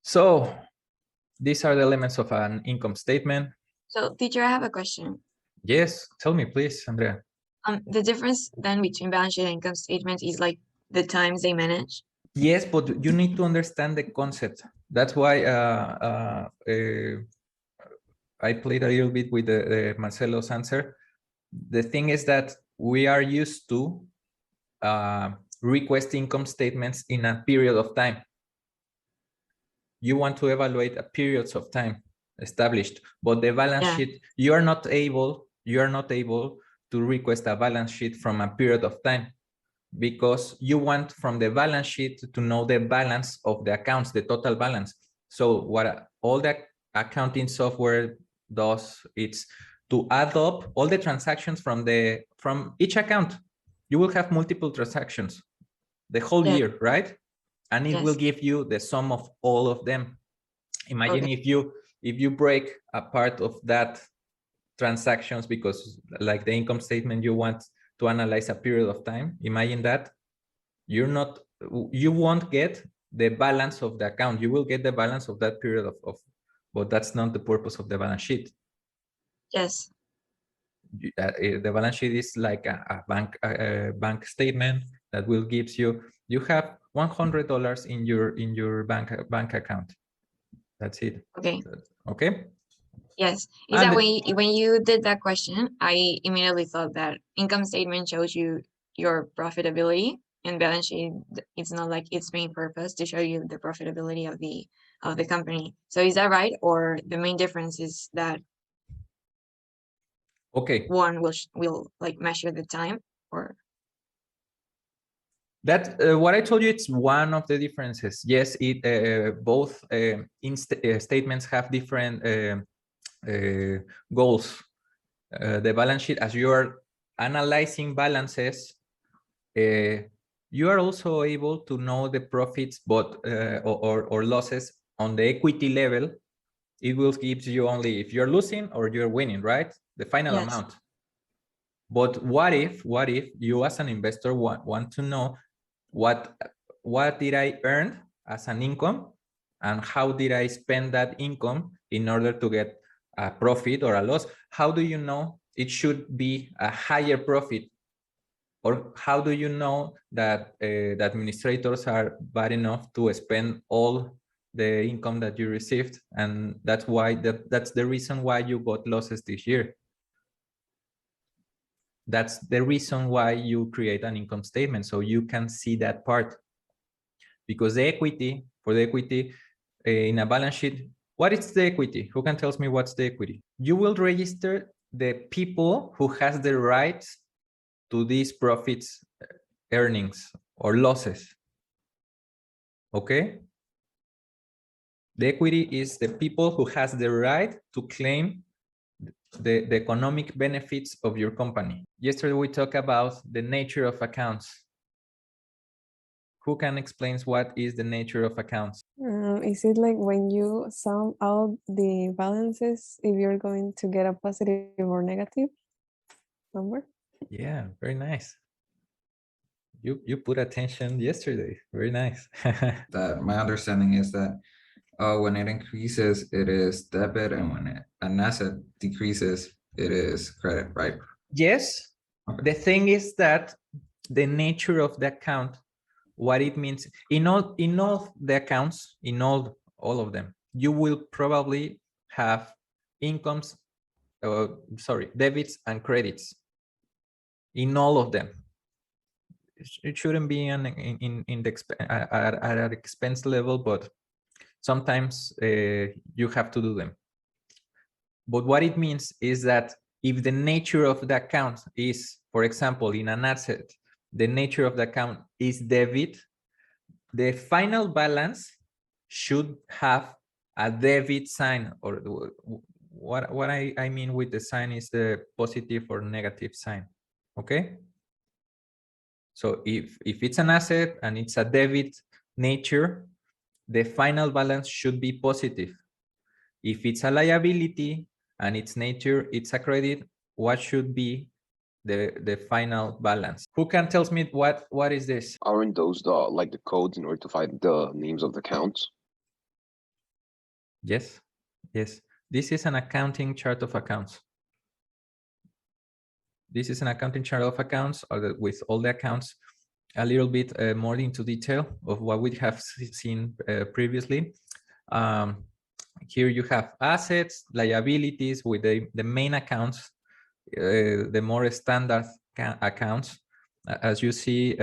So these are the elements of an income statement. So, teacher, I have a question. Yes, tell me, please, Andrea. The difference then between balance sheet and income statement is like the times they manage. Yes, but you need to understand the concept. That's why I played a little bit with the Marcelo's answer. The thing is that we are used to request income statements in a period of time. You want to evaluate a periods of time established, but the balance sheet, you are not able to request a balance sheet from a period of time, because you want from the balance sheet to know the balance of the accounts, the total balance. So what all the accounting software does, it's to add up all the transactions from each account. You will have multiple transactions the whole year, right? And it will give you the sum of all of them. Imagine if you break a part of that transactions, because like the income statement, you want to analyze a period of time. Imagine that you won't get the balance of the account. You will get the balance of that period of but that's not the purpose of the balance sheet. Yes. The balance sheet is like a bank statement that will gives you have $100 in your bank account. That's it. Okay. Yes. Is that when you did that question, I immediately thought that income statement shows you your profitability, and balance sheet, it's not like its main purpose to show you the profitability of the company. So is that right? Or the main difference is that one will like measure the time, or that what I told you, it's one of the differences. Yes, both statements have different goals. The balance sheet, as you are analyzing balances, you are also able to know the profits, but or losses on the equity level. It will give you only if you're losing or you're winning, right? The final amount. But what if you as an investor want to know what did I earn as an income, and how did I spend that income in order to get a profit or a loss? How do you know it should be a higher profit? Or how do you know that the administrators are bad enough to spend all the income that you received? And that's why that's the reason why you got losses this year. That's the reason why you create an income statement, so you can see that part. Because the equity, for the equity in a balance sheet, what is the equity? Who can tell me what's the equity? You will register the people who has the rights to these profits, earnings or losses. Okay? The equity is the people who has the right to claim the economic benefits of your company. Yesterday we talked about the nature of accounts. Who can explain what is the nature of accounts? Is it like when you sum out the balances, if you're going to get a positive or negative number? Yeah, very nice. You put attention yesterday. Very nice. That my understanding is that when it increases, it is debit, and when an asset decreases, it is credit, right? Yes. Okay. The thing is that the nature of the account, what it means in all the accounts, in all of them, you will probably have incomes, debits and credits in all of them. It shouldn't be in the at an expense level, but sometimes you have to do them. But what it means is that if the nature of the account is, for example, in an asset, the nature of the account is debit, the final balance should have a debit sign, or what I mean with the sign is the positive or negative sign. Okay? So if it's an asset and it's a debit nature, the final balance should be positive. If it's a liability and its nature, it's a credit, what should be the final balance? Who can tell me what is this? Aren't those the codes in order to find the names of the accounts? Yes, yes. This is an accounting chart of accounts. This is an accounting chart of accounts with all the accounts a little bit more into detail of what we have seen previously. Here you have assets, liabilities with the main accounts, the more standard accounts. As you see,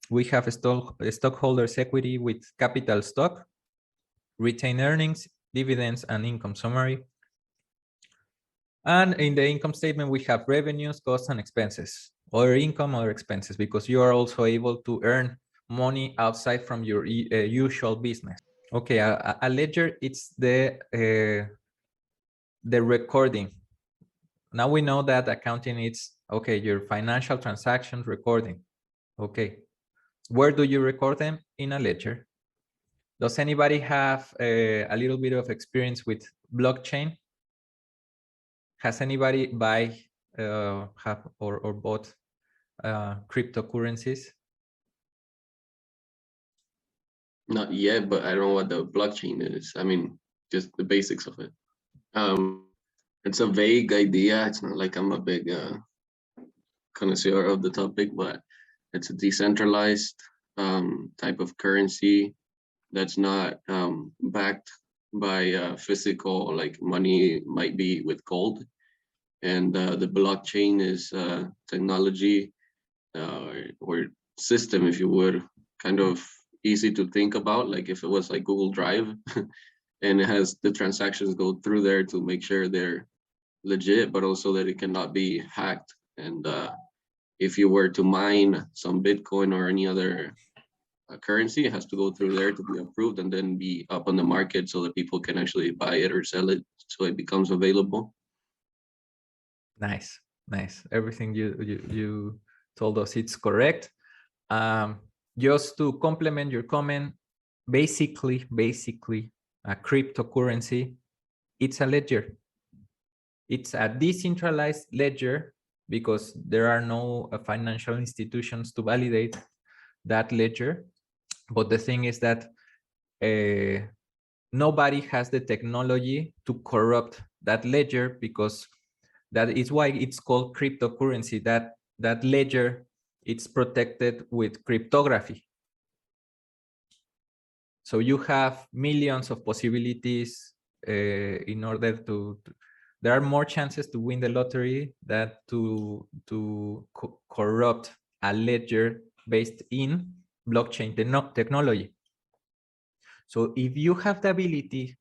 we have a stockholders' equity with capital stock, retained earnings, dividends, and income summary. And in the income statement, we have revenues, costs, and expenses, other income, other expenses, because you are also able to earn money outside from your usual business. Okay, a ledger, it's the recording. Now we know that accounting is, okay, your financial transactions recording. Okay, where do you record them? In a ledger. Does anybody have a little bit of experience with blockchain? Has anybody have or bought cryptocurrencies? Not yet, but I don't know what the blockchain is. I mean, just the basics of it. It's a vague idea. It's not like I'm a big connoisseur of the topic, but it's a decentralized type of currency that's not backed by physical, like money might be with gold. And the blockchain is technology or system, if you would, kind of easy to think about, like if it was like Google Drive and it has the transactions go through there to make sure they're legit, but also that it cannot be hacked. And if you were to mine some Bitcoin or any other currency, it has to go through there to be approved and then be up on the market so that people can actually buy it or sell it, so it becomes available. Nice, nice. Everything you told us, it's correct. Just to complement your comment, basically, a cryptocurrency, it's a ledger. It's a decentralized ledger because there are no financial institutions to validate that ledger. But the thing is that nobody has the technology to corrupt that ledger, because that is why it's called cryptocurrency. That ledger, it's protected with cryptography. So you have millions of possibilities in order to there are more chances to win the lottery than to corrupt a ledger based in blockchain technology. So if you have the ability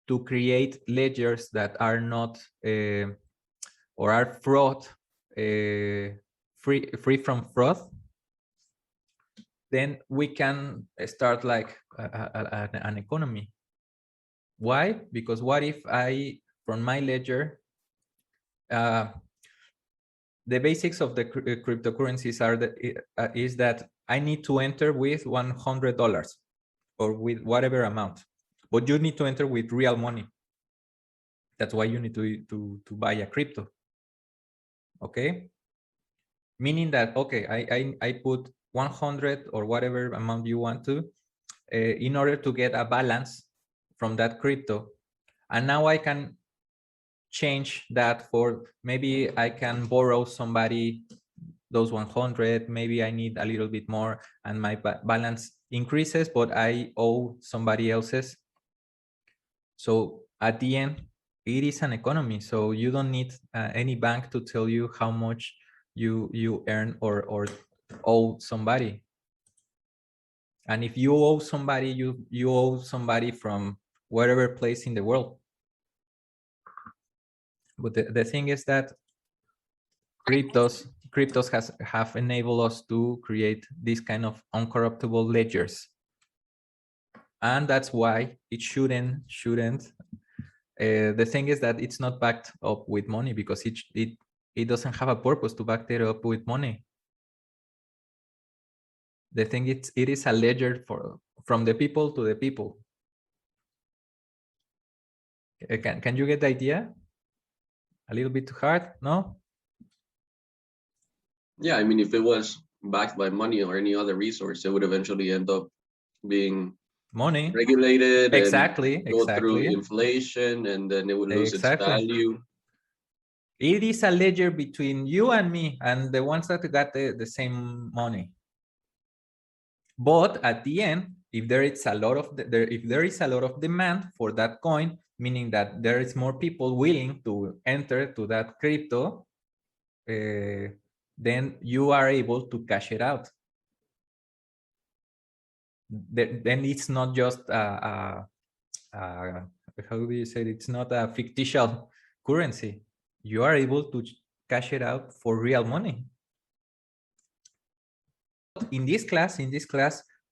to create ledgers that are not or are fraud free from fraud, then we can start like an economy. Why? Because what if I, from my ledger, the basics of the cryptocurrencies are is that I need to enter with $100 or with whatever amount, but you need to enter with real money. That's why you need to buy a crypto. Okay, meaning that, okay, I put 100 or whatever amount you want to in order to get a balance from that crypto, and now I can change that for, maybe I can borrow somebody those 100, maybe I need a little bit more and my balance increases, but I owe somebody else's. So at the end, it is an economy. So you don't need any bank to tell you how much you earn or owe somebody. And if you owe somebody, you owe somebody from whatever place in the world. But the thing is that cryptos have enabled us to create this kind of uncorruptible ledgers. And that's why it shouldn't the thing is that it's not backed up with money, because it doesn't have a purpose to back it up with money. The thing it is a ledger from the people to the people. Can you get the idea? A little bit too hard, no? Yeah, I mean, if it was backed by money or any other resource, it would eventually end up being money. regulated Exactly, and go through exactly. inflation, and then it would lose Exactly. its value. It is a ledger between you and me and the ones that got the same money. But at the end, if there is a lot of if there is a lot of demand for that coin, meaning that there is more people willing to enter to that crypto, then you are able to cash it out. Then it's not just how do you say it? It's not a fictitious currency. You are able to cash it out for real money. In this class,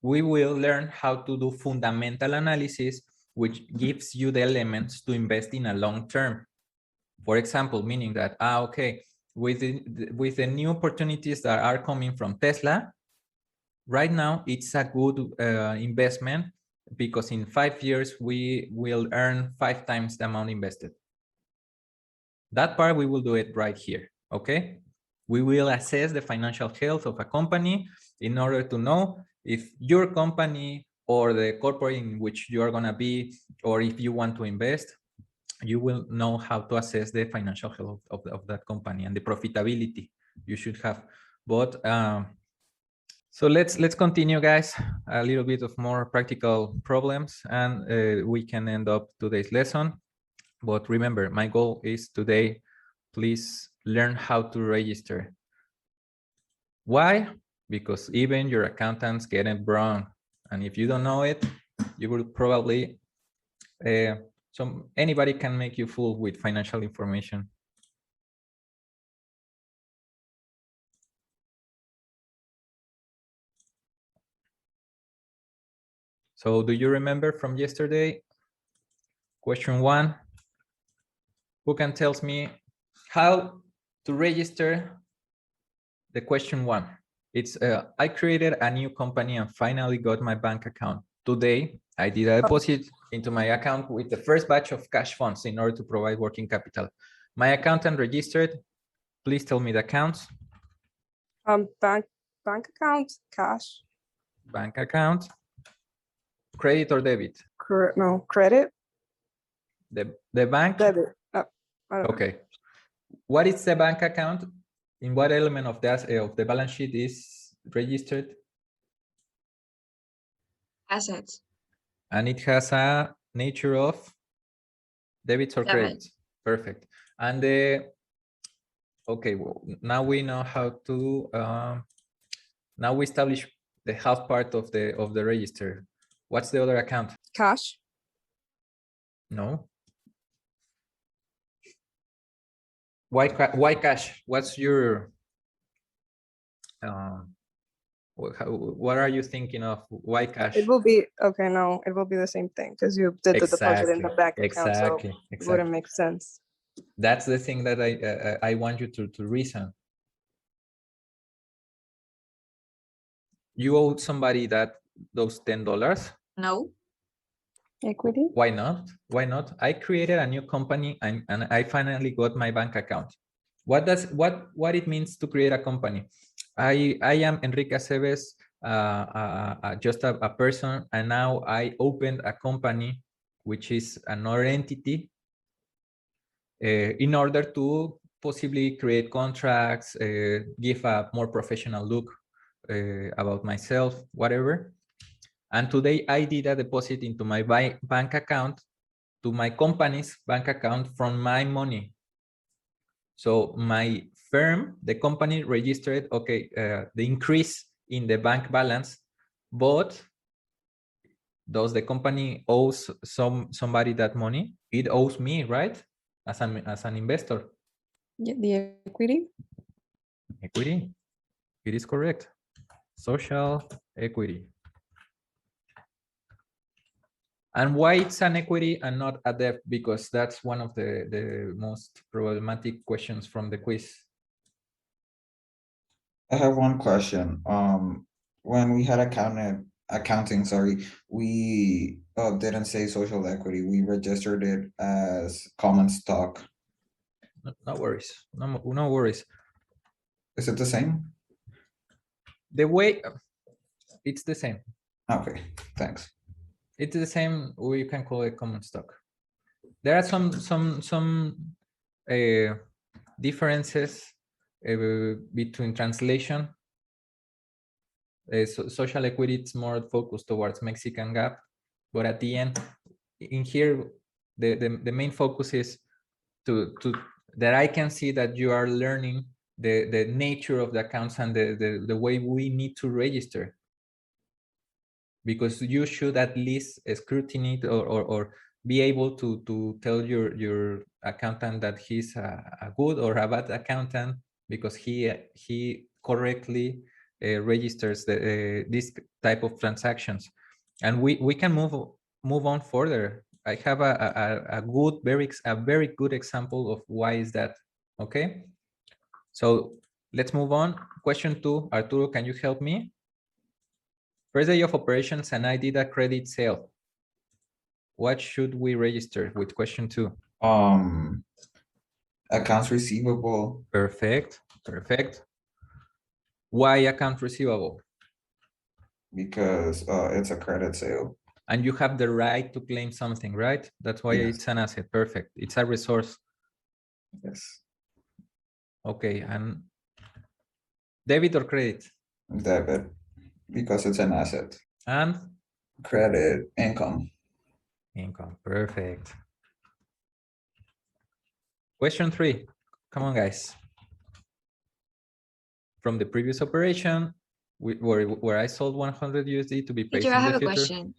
we will learn how to do fundamental analysis, which gives you the elements to invest in a long term. For example, meaning that, okay, with the new opportunities that are coming from Tesla, right now it's a good investment because in 5 years we will earn 5 times the amount invested. That part we will do it right here, okay? We will assess the financial health of a company in order to know if your company or the corporate in which you are going to be, or if you want to invest, you will know how to assess the financial health of that company and the profitability you should have. But so let's continue, guys. A little bit of more practical problems, and we can end up today's lesson. But remember, my goal is today, please learn how to register. Why? Because even your accountants get it wrong. And if you don't know it, you will probably, anybody can make you fool with financial information. So do you remember from yesterday? Question 1, who can tell me how to register the question 1? It's I created a new company and finally got my bank account. Today, I did a deposit into my account with the first batch of cash funds in order to provide working capital. My accountant registered. Please tell me the accounts. Bank account, cash. Bank account. Credit or debit? No, credit. The bank? Debit. I don't know. Okay. What is the bank account? In what element of the balance sheet is registered? Assets. And it has a nature of debits or Debit. credits. Perfect. And okay, well, now we know how to now we establish the half part of the register. What's the other account? Cash. No. Why cash? What's your what are you thinking of? Why cash? It will be okay. No, it will be the same thing because you did the deposit in the bank account, so it wouldn't make sense. That's the thing that I want you to reason. You owe somebody those $10? No. Equity? Why not? Why not? I created a new company and I finally got my bank account. What it means to create a company? I am Enrique Aceves, just a person, and now I opened a company, which is another entity, in order to possibly create contracts, give a more professional look about myself, whatever. And today I did a deposit into my bank account, to my company's bank account from my money. So my firm, the company registered, okay, the increase in the bank balance, but does the company owes somebody that money? It owes me, right? As an investor. Yeah, the equity? Equity. It is correct. Social equity. And why it's an equity and not a debt? Because that's one of the most problematic questions from the quiz. I have one question. When we had accounting, sorry, we didn't say social equity. We registered it as common stock. No worries. No worries. Is it the same? The way it's the same. Okay, thanks. It's the same. We can call it common stock. There are some differences between translation. Social equity is more focused towards Mexican GAAP, but at the end, in here, the main focus is to that I can see that you are learning the nature of the accounts and the way we need to register, because you should at least scrutiny or be able to tell your accountant that he's a good or a bad accountant because he correctly registers this type of transactions. And we can move on further. I have a very good example of why is that. Okay, so let's move on. Question 2, Arturo, can you help me? First day of operations and I did a credit sale. What should we register with question 2? Accounts receivable. Perfect. Why account receivable? Because it's a credit sale. And you have the right to claim something, right? That's why Yes. it's an asset. Perfect. It's a resource. Yes. Okay, and debit or credit? Debit, because it's an asset. And Credit, income. income. Perfect. Question 3. Come on, guys. From the previous operation, where I sold 100 USD to be paid Teacher, I in the have a future. question.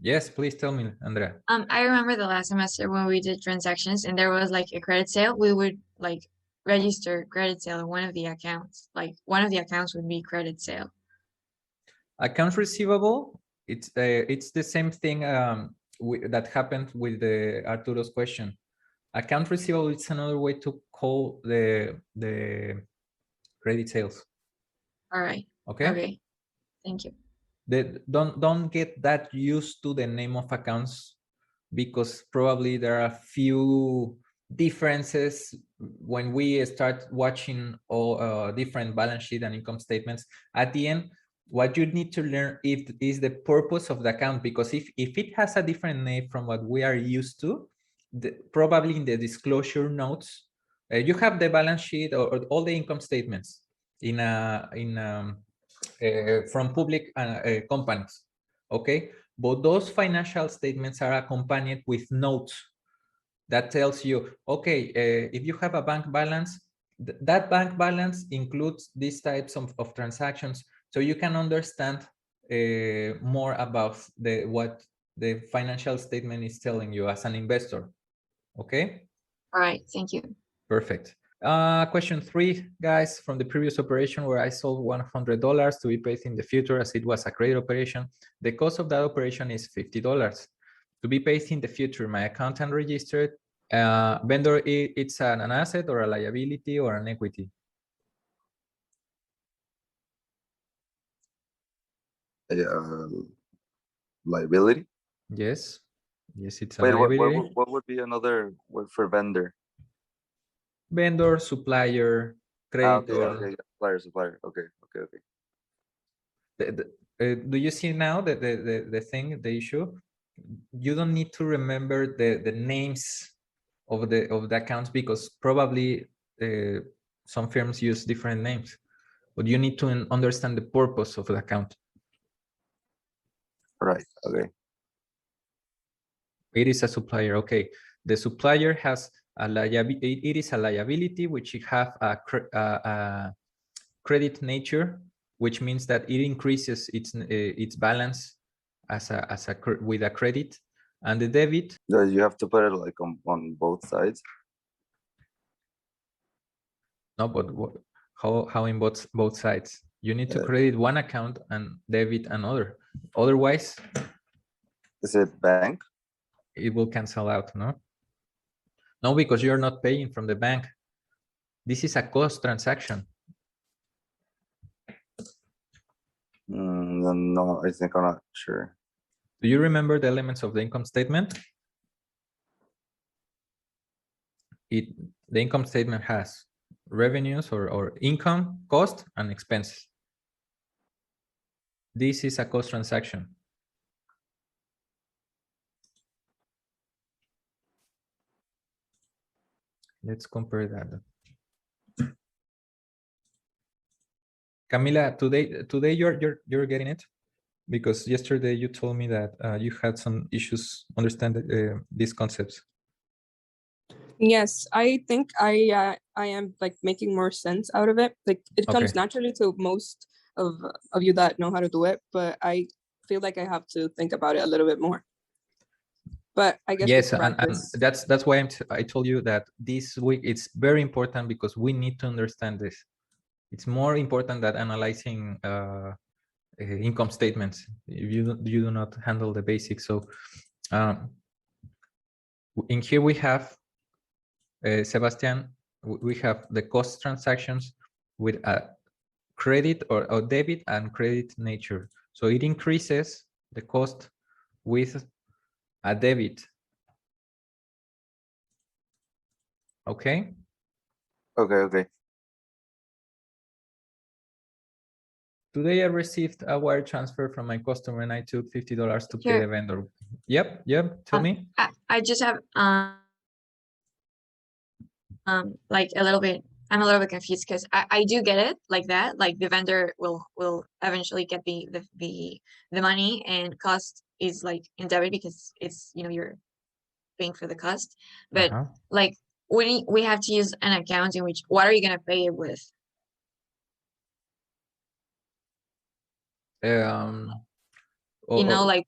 Yes, please tell me, Andrea. I remember the last semester when we did transactions and there was like a credit sale, we would like register credit sale in one of the accounts. Like one of the accounts would be credit sale. Accounts receivable, it's the same thing that happened with the Arturo's question. Account receivable, it's another way to call the credit sales. All right. Okay. Okay. Thank you. Don't get that used to the name of accounts, because probably there are a few differences when we start watching all different balance sheet and income statements. At the end, what you need to learn is the purpose of the account, because if it has a different name from what we are used to, probably in the disclosure notes, you have the balance sheet or all the income statements from public companies, okay? But those financial statements are accompanied with notes that tells you, okay, if you have a bank balance, that bank balance includes these types of transactions, so you can understand more about what the financial statement is telling you as an investor, okay? All right. Thank you. Perfect. Question 3, guys, from the previous operation where I sold $100 to be paid in the future as it was a credit operation. The cost of that operation is $50. To be paid in the future, my accountant registered vendor, it's an asset or a liability or an equity? Liability. Yes, it's a Wait, liability. what would be another word for vendor? Vendor, supplier, creditor. Okay, supplier. Okay. Do you see now the thing, the issue? You don't need to remember the names of the accounts, because probably some firms use different names, but you need to understand the purpose of the account. Right. Okay. It is a supplier. Okay, the supplier has a liability. It is a liability which have a credit nature, which means that it increases its balance with a credit, and the debit. You have to put it like on both sides. No, but how in both sides? You need to credit one account and debit another. Otherwise, is it bank? It will cancel out, no? No, because you're not paying from the bank. This is a cost transaction. No, I think I'm not sure. Do you remember the elements of the income statement? The income statement has revenues or income, cost, and expenses. This is a cost transaction. Let's compare that. Camila, today you're getting it, because yesterday you told me that you had some issues understanding these concepts. Yes, I think I am like making more sense out of it. Like it comes naturally to most of you that know how to do it, but I feel like I have to think about it a little bit more. But I guess yes, with and practice, that's why I told you that this week it's very important, because we need to understand this. It's more important than analyzing income statements if you do not handle the basics. So in here we have Sebastian, we have the cost transactions with a credit or debit and credit nature. So it increases the cost with a debit. Okay. Okay. Today I received a wire transfer from my customer and I took $50 to pay the vendor. Yep. Tell me. I just have like a little bit. I'm a little bit confused because I do get it like that. Like the vendor will eventually get the money, and cost is like in debit because it's, you know, you're paying for the cost. But like we have to use an account in which, what are you gonna pay it with? You know, like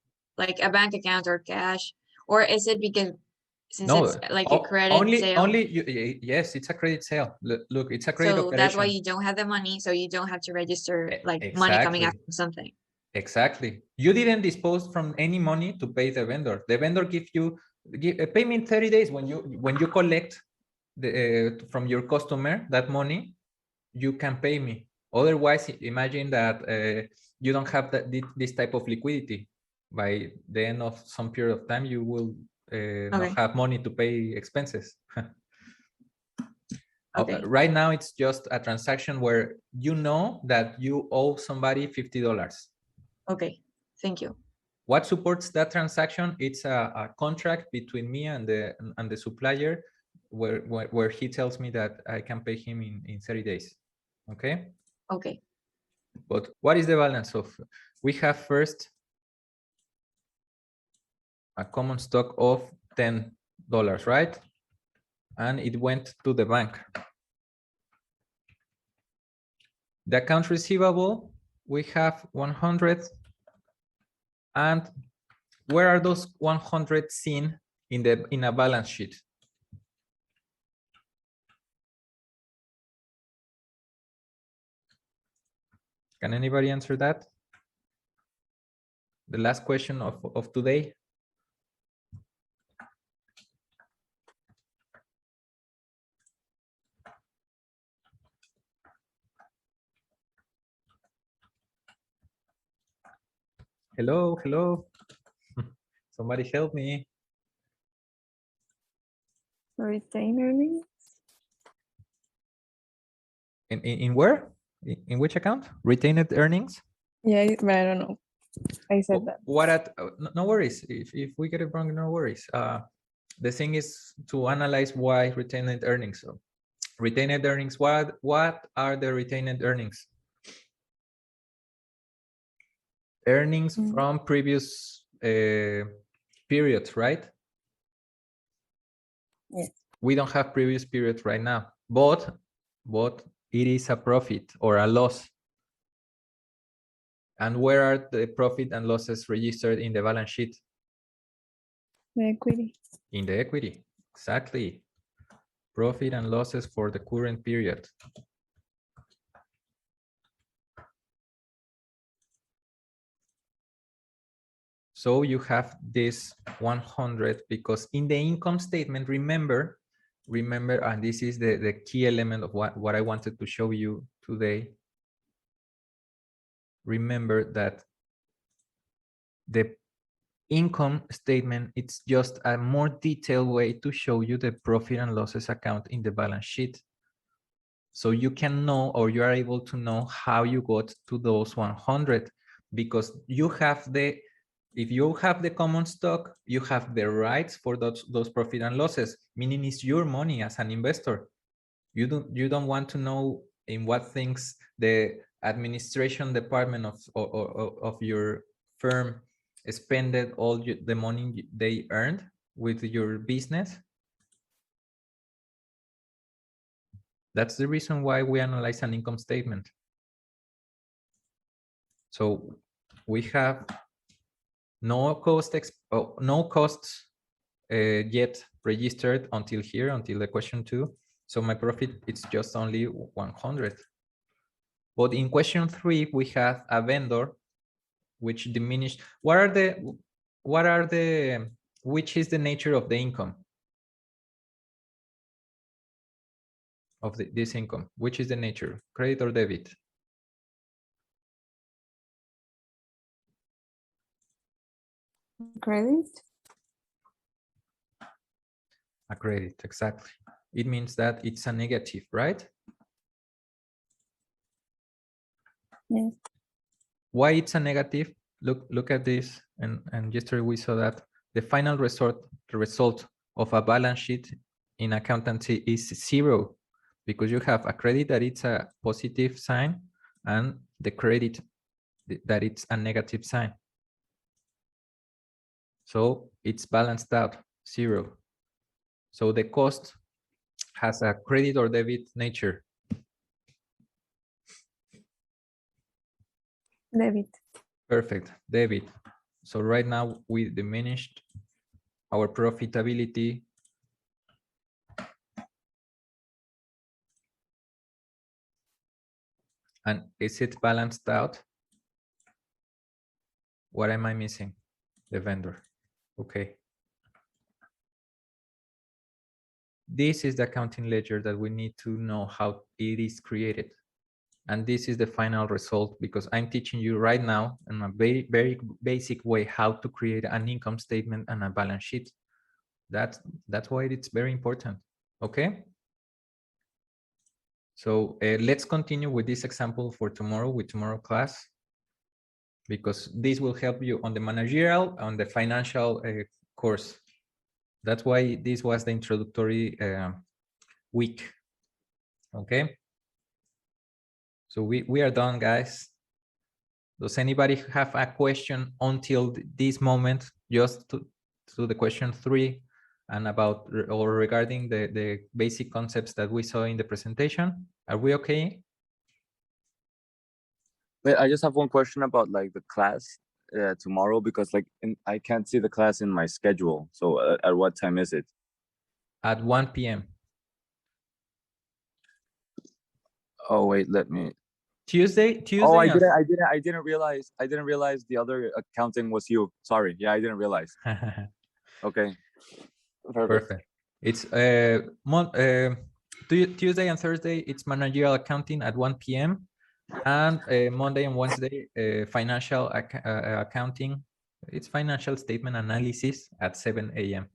a bank account or cash, or is it because since it's like a credit sale? Yes, it's a credit sale. Look, it's a credit So operation. that's why you don't have the money, so you don't have to register like money coming out from something. Exactly. You didn't dispose from any money to pay the vendor. The vendor give pay me in 30 days. When you collect from your customer that money, you can pay me. Otherwise, imagine that you don't have this type of liquidity. By the end of some period of time, you will not have money to pay expenses. Right now, it's just a transaction where you know that you owe somebody $50. Okay, thank you. What supports that transaction? It's a contract between me and the supplier, where he tells me that I can pay him in 30 days. Okay. But what is the balance of? We have first a common stock of $10, right? And it went to the bank. The account receivable, we have 100. And where are those 100 seen in a balance sheet? Can anybody answer that? The last question of today. Hello. Somebody help me. Retained earnings. In where? In which account? Retained earnings? Yeah, but I don't know. I said that. No worries. If we get it wrong, no worries. The thing is to analyze why retained earnings. So retained earnings, what are the retained earnings? Earnings from previous periods, right? Yes. We don't have previous periods right now, but it is a profit or a loss. And where are the profit and losses registered in the balance sheet? The equity. In the equity, exactly. Profit and losses for the current period. So you have this 100 because in the income statement, remember, and this is the key element of what I wanted to show you today. Remember that the income statement, it's just a more detailed way to show you the profit and losses account in the balance sheet. So you can know, or you are able to know how you got to those 100, because you have the If you have the common stock, you have the rights for those profit and losses, meaning it's your money as an investor. You don't want to know in what things the administration department of your firm spended all the money they earned with your business. That's the reason why we analyze an income statement. So we have no costs yet registered until here, until the question 2. So my profit, it's just only 100. But in question 3, we have a vendor which diminished. Which is the nature of the income? Of this income, which is the nature, credit or debit? Credit? A credit, exactly. It means that it's a negative, right? Yes. Why it's a negative? Look at this, and yesterday we saw that the final result of a balance sheet in accountancy is 0, because you have a credit that it's a positive sign and the credit that it's a negative sign. So it's balanced out, 0. So the cost has a credit or debit nature. Debit. Perfect, debit. So right now we diminished our profitability. And is it balanced out? What am I missing? The vendor. Okay. This is the accounting ledger that we need to know how it is created. And this is the final result, because I'm teaching you right now in a very, very basic way how to create an income statement and a balance sheet. That's why it's very important. Okay. So let's continue with this example for tomorrow, with tomorrow class, because this will help you on the managerial, on the financial course. That's why this was the introductory week. Okay. So we are done, guys. Does anybody have a question until this moment, just to the question 3 and about or regarding the basic concepts that we saw in the presentation? Are we okay? Wait, I just have one question about like the class tomorrow, because like I can't see the class in my schedule. So at what time is it? At 1 p.m. Oh wait, let me. Tuesday. Oh, I didn't realize the other accounting was you. Sorry. Yeah, I didn't realize. Okay. Perfect. It's Tuesday and Thursday, it's managerial accounting at 1 p.m. and Monday and Wednesday, financial accounting. It's financial statement analysis at 7 a.m.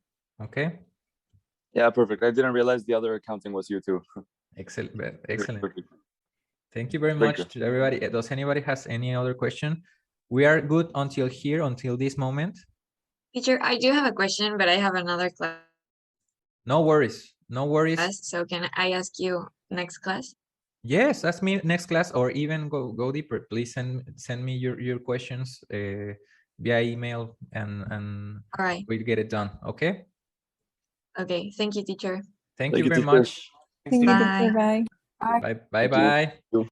Okay. Yeah, perfect. I didn't realize the other accounting was you too. Excellent. Excellent. Perfect. Thank you very much to everybody. Does anybody has any other question? We are good until here, until this moment. Teacher, I do have a question, but I have another class. No worries. No worries. So can I ask you next class? Yes, ask me next class, or even go deeper. Please send me your questions via email, and All right. we'll get it done. Okay. Okay. Thank you, teacher. Thank you very much. Thank you, Bye. teacher. Bye. Bye.